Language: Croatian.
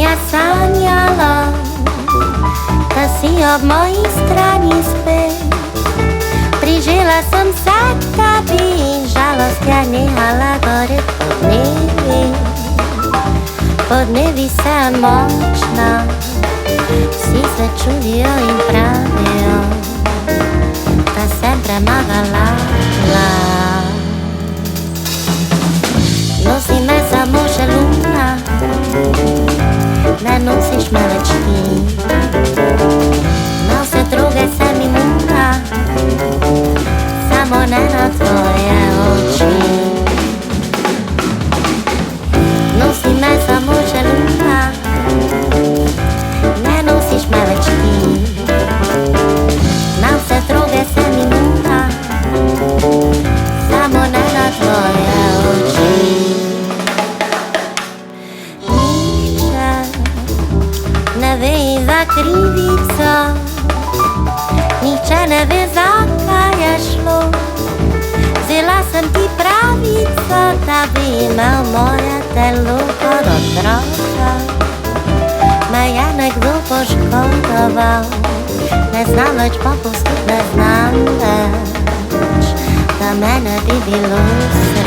ja sanjala da si ob moji strani spet. Prižela sem se tebi in žalost je nehala gore podnevi. Podnevi sem močna, vsi se čudijo in pravijo, da sem premagala glas. Nosi me samo še luna, ne nosiš me več ti. Na vse druge sem imuna, samo ne na tvoje oči. Nosi me samo še luna, ne nosiš me več ti. Na vse druge sem imuna, samo ne na tvoje oči. Nihče ne ve za krivico, nihče ne ve za kaj je šlo. Vzela sem ti pravico, da bi imel moje telo kot otroka. Me je nekdo poškodoval, ne znam več popustiti, ne znam več, da me ne bi bilo sram.